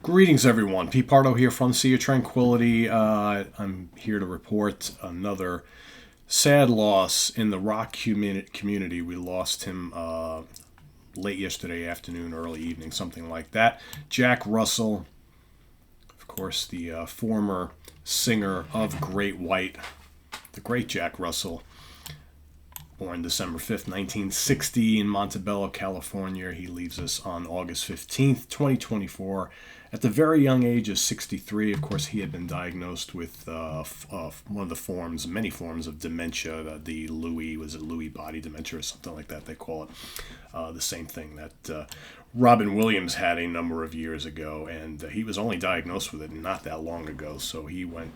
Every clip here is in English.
Greetings, everyone. Pete Pardo here from Sea of Tranquility. I'm here to report another sad loss in the rock community. We lost him late yesterday afternoon, early evening, something like that. Jack Russell, of course, the former singer of Great White, the great Jack Russell, born December 5th, 1960 in Montebello, California. He leaves us on August 15th, 2024 at the very young age of 63. Of course, he had been diagnosed with one of the forms, many forms of dementia, the Lewy body dementia or something like that they call it. The same thing that Robin Williams had a number of years ago, and he was only diagnosed with it not that long ago, so he went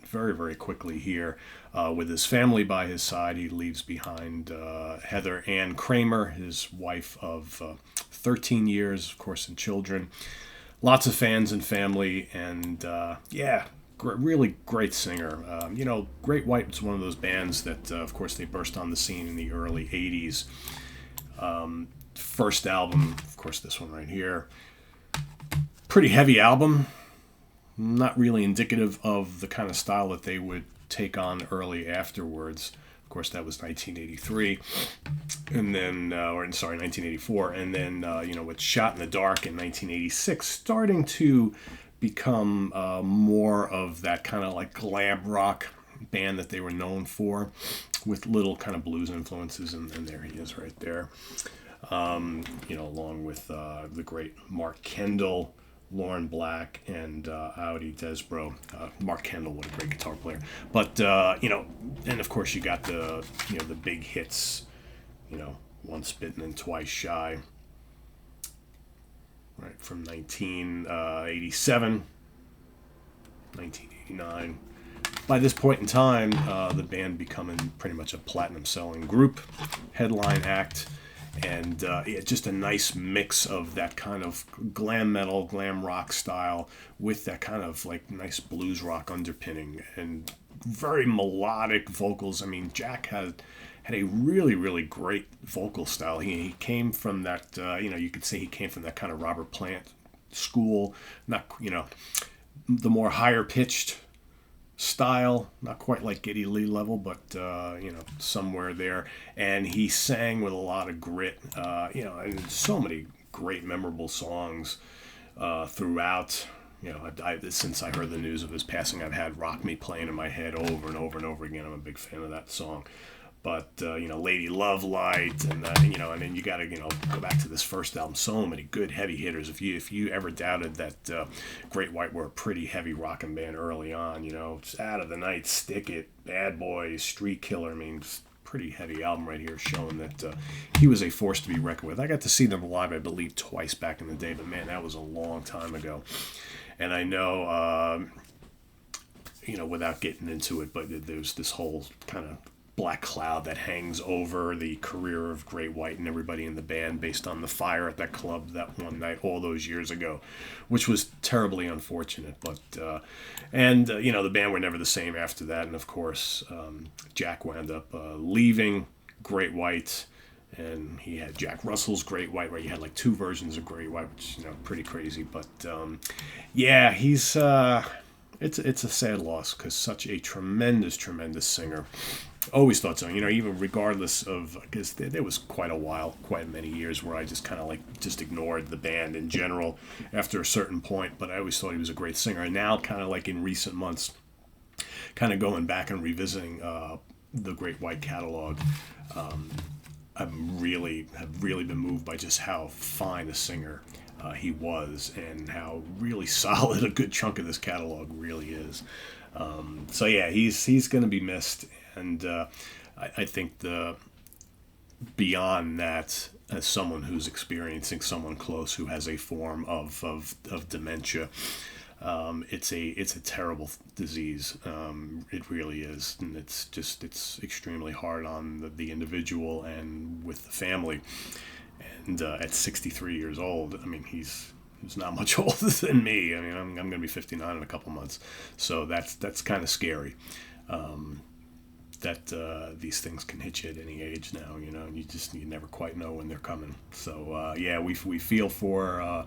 very, very quickly here. With his family by his side, he leaves behind Heather Ann Kramer, his wife of 13 years, of course, and children. Lots of fans and family, and really great singer. Great White was one of those bands that, of course, they burst on the scene in the early 80s. First album, of course, this one right here. Pretty heavy album. Not really indicative of the kind of style that they would take on early afterwards. Of course, that was 1983, and then, 1984, and then, with Shot in the Dark in 1986, starting to become more of that kind of like glam rock band that they were known for, with little kind of blues influences, and there he is right there. Along with the great Mark Kendall, Lauren Black, and Audie Desbro. Mark Kendall, what a great guitar player. But, and of course you got the big hits, Once Bitten and Twice Shy, right, from 1987, 1989. By this point in time, the band becoming pretty much a platinum-selling group, headline act, and just a nice mix of that kind of glam metal, glam rock style with that kind of like nice blues rock underpinning and very melodic vocals. I mean, Jack had a really, really great vocal style. He came from that, you could say he came from that kind of Robert Plant school, not, the more higher pitched style, not quite like Geddy Lee level, but somewhere there. And he sang with a lot of grit, and so many great memorable songs throughout. Since I heard the news of his passing, I've had Rock Me playing in my head over and over and over again. I'm a big fan of that song. But, Lady Love Light, and then you got to, go back to this first album. So many good heavy hitters. If you ever doubted that Great White were a pretty heavy rockin' band early on, it's Out of the Night, Stick It, Bad Boys, Street Killer. I mean, pretty heavy album right here showing that he was a force to be reckoned with. I got to see them live, I believe, twice back in the day, but man, that was a long time ago. And I know, without getting into it, but there's this whole kind of black cloud that hangs over the career of Great White and everybody in the band based on the fire at that club that one night all those years ago, which was terribly unfortunate. But the band were never the same after that. And of course, Jack wound up leaving Great White, and he had Jack Russell's Great White, where he had like two versions of Great White, which pretty crazy. But he's it's a sad loss because such a tremendous singer. Always thought so, even regardless of, because there was quite many years where I just kind of just ignored the band in general after a certain point, but I always thought he was a great singer. And now kind of like in recent months, kind of going back and revisiting the Great White catalog, have really been moved by just how fine a singer he was and how really solid a good chunk of this catalog really is. He's going to be missed. And I think beyond that, as someone who's experiencing someone close who has a form of dementia, it's a terrible disease. It really is, and it's extremely hard on the individual and with the family. And at 63 years old, I mean, he's not much older than me. I mean, I'm going to be 59 in a couple months, so that's kind of scary. That these things can hit you at any age now, and you never quite know when they're coming. So we feel for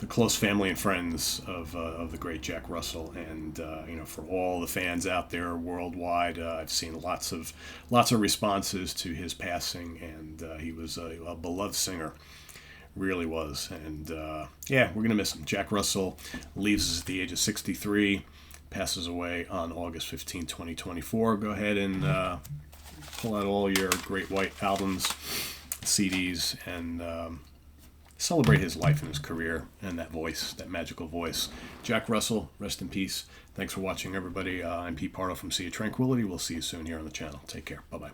the close family and friends of the great Jack Russell, and for all the fans out there worldwide, I've seen lots of responses to his passing, and he was a beloved singer, really was, and we're gonna miss him. Jack Russell leaves us at the age of 63, passes away on August 15, 2024. Go ahead and pull out all your Great White albums, CDs, and celebrate his life and his career and that voice, that magical voice. Jack Russell, rest in peace. Thanks for watching, everybody. I'm Pete Pardo from Sea of Tranquility. We'll see you soon here on the channel. Take care. Bye-bye.